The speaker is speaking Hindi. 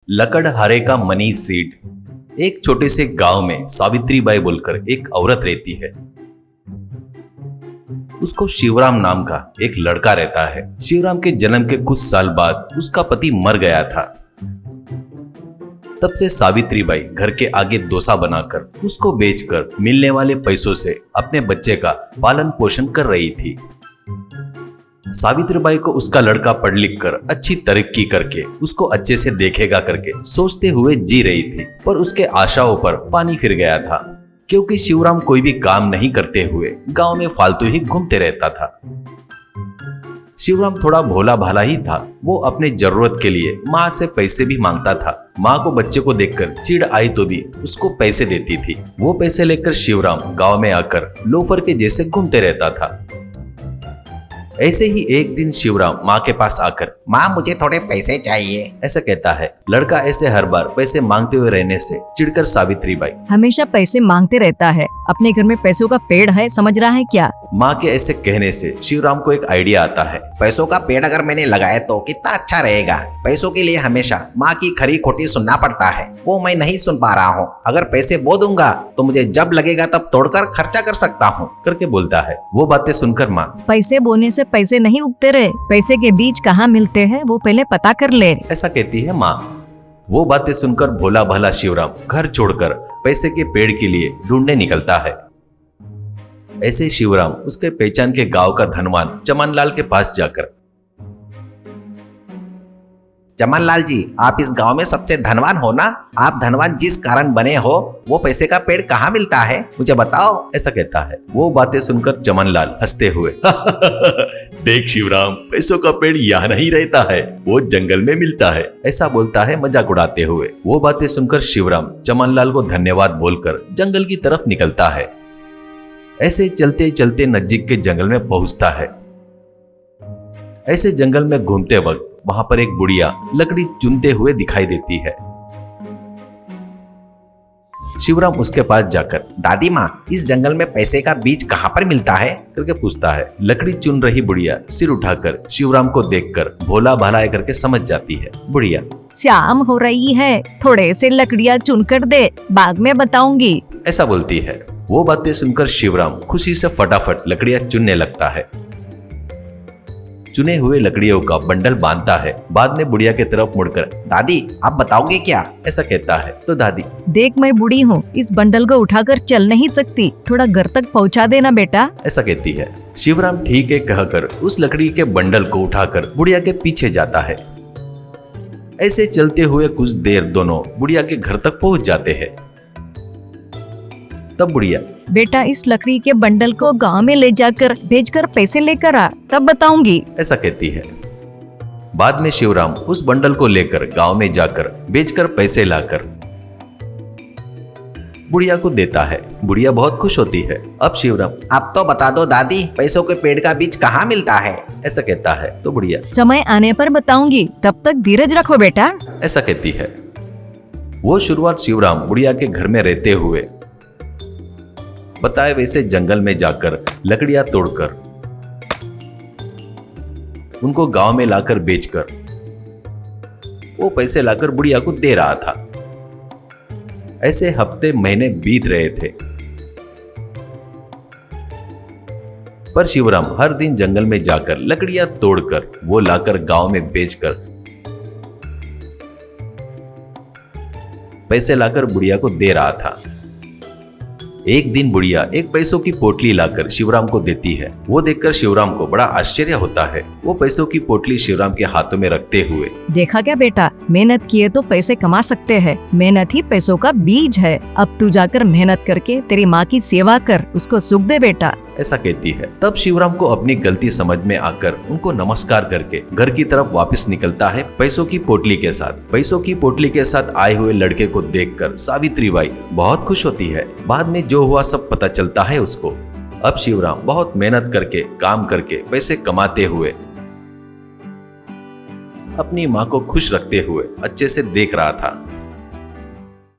लकड़हारे का मनी सीड। एक छोटे से गांव में सावित्री बाई बोलकर एक औरत रहती है। उसको शिवराम नाम का एक लड़का रहता है। शिवराम के जन्म के कुछ साल बाद उसका पति मर गया था। तब से सावित्री बाई घर के आगे डोसा बनाकर उसको बेचकर मिलने वाले पैसों से अपने बच्चे का पालन पोषण कर रही थी। सावित्री बाई को उसका लड़का पढ़ लिख कर अच्छी तरक्की करके उसको अच्छे से देखेगा करके सोचते हुए जी रही थी, पर उसके आशाओं पर पानी फिर गया था, क्योंकि शिवराम कोई भी काम नहीं करते हुए गांव में फालतू ही घूमते रहता था। शिवराम थोड़ा भोला भाला ही था। वो अपने जरूरत के लिए माँ से पैसे भी मांगता था। माँ को बच्चे को देखकर चिढ़ आई तो भी उसको पैसे देती थी। वो पैसे लेकर शिवराम गांव में आकर लोफर के जैसे घूमते रहता था। ऐसे ही एक दिन शिवराम माँ के पास आकर, माँ मुझे थोड़े पैसे चाहिए, ऐसा कहता है। लड़का ऐसे हर बार पैसे मांगते हुए रहने से चिढ़कर सावित्री बाई हमेशा पैसे मांगते रहता है, अपने घर में पैसों का पेड़ है, समझ रहा है क्या? माँ के ऐसे कहने से शिवराम को एक आइडिया आता है। पैसों का पेड़ अगर मैंने लगाया तो कितना अच्छा रहेगा। पैसों के लिए हमेशा माँ की खरी खोटी सुनना पड़ता है, वो मैं नहीं सुन पा रहा हूँ। अगर पैसे बो दूंगा तो मुझे जब लगेगा तब तोड़कर खर्चा कर सकता हूँ, करके बोलता है। वो बातें सुनकर माँ, पैसे बोने से पैसे नहीं उगते रहे, पैसे के बीज कहाँ मिलते हैं वो पहले पता कर ले, ऐसा कहती है माँ। वो बातें सुनकर भोला भाला शिवराम घर छोड़कर पैसे के पेड़ के लिए ढूंढने निकलता है। ऐसे शिवराम उसके पहचान के गांव का धनवान चमनलाल के पास जाकर, चमनलाल जी, आप इस गांव में सबसे धनवान हो ना? आप धनवान जिस कारण बने हो, वो पैसे का पेड़ कहाँ मिलता है, मुझे बताओ, ऐसा कहता है। वो बातें सुनकर चमनलाल हंसते हुए देख शिवराम, पैसों का पेड़ यहाँ नहीं रहता है, वो जंगल में मिलता है, ऐसा बोलता है मजाक उड़ाते हुए। वो बातें सुनकर शिवराम चमनलाल को धन्यवाद बोलकर जंगल की तरफ निकलता है। ऐसे चलते चलते नजदीक के जंगल में पहुंचता है। ऐसे जंगल में घूमते वक्त वहां पर एक बुढ़िया लकड़ी चुनते हुए दिखाई देती है। शिवराम उसके पास जाकर, दादी माँ, इस जंगल में पैसे का बीज कहाँ पर मिलता है, करके पूछता है। लकड़ी चुन रही बुढ़िया सिर उठाकर शिवराम को देखकर भोला भाला करके समझ जाती है। बुढ़िया, शाम हो रही है, थोड़े से लकड़ियाँ चुन कर दे, बाद में बताऊंगी, ऐसा बोलती है। वो बातें सुनकर शिवराम खुशी से फटाफट लकड़ियां चुनने लगता है। चुने हुए लकड़ियों का बंडल बांधता है। बाद में बुढ़िया की तरफ मुड़कर, दादी आप बताओगे क्या, ऐसा कहता है। तो दादी, देख मैं बूढ़ी हूँ, इस बंडल को उठाकर चल नहीं सकती, थोड़ा घर तक पहुँचा देना बेटा, ऐसा कहती है। शिवराम ठीक है कहकर उस लकड़ी के बंडल को उठाकर बुढ़िया के पीछे जाता है। ऐसे चलते हुए कुछ देर दोनों बुढ़िया के घर तक पहुँच जाते हैं। तब बुढ़िया, बेटा इस लकड़ी के बंडल को गांव में ले जाकर भेजकर पैसे लेकर आ, तब बताऊंगी, ऐसा कहती है। बाद में शिवराम उस बंडल को लेकर गांव में जाकर बेचकर पैसे लाकर बुढ़िया को देता है। बुढ़िया बहुत खुश होती है। अब शिवराम, अब तो बता दो दादी, पैसों के पेड़ का बीज कहाँ मिलता है, ऐसा कहता है। तो बुढ़िया, समय आने पर बताऊंगी, तब तक धीरज रखो बेटा, ऐसा कहती है। वो शुरुआत शिवराम बुढ़िया के घर में रहते हुए बताए वैसे जंगल में जाकर लकड़ियां तोड़कर उनको गांव में लाकर बेचकर वो पैसे लाकर बुढ़िया को दे रहा था। ऐसे हफ्ते महीने बीत रहे थे, पर शिवराम हर दिन जंगल में जाकर लकड़ियां तोड़कर वो लाकर गांव में बेचकर पैसे लाकर बुढ़िया को दे रहा था। एक दिन बुढ़िया एक पैसों की पोटली लाकर शिवराम को देती है। वो देखकर शिवराम को बड़ा आश्चर्य होता है। वो पैसों की पोटली शिवराम के हाथों में रखते हुए, देखा क्या बेटा, मेहनत किए तो पैसे कमा सकते हैं, मेहनत ही पैसों का बीज है, अब तू जाकर मेहनत करके तेरी माँ की सेवा कर, उसको सुख दे बेटा, ऐसा कहती है। तब शिवराम को अपनी गलती समझ में आकर उनको नमस्कार करके घर की तरफ वापस निकलता है पैसों की पोटली के साथ। पैसों की पोटली के साथ आए हुए लड़के को देखकर सावित्री बाई बहुत खुश होती है। बाद में जो हुआ सब पता चलता है उसको। अब शिवराम बहुत मेहनत करके काम करके पैसे कमाते हुए अपनी माँ को खुश रखते हुए अच्छे से देख रहा था।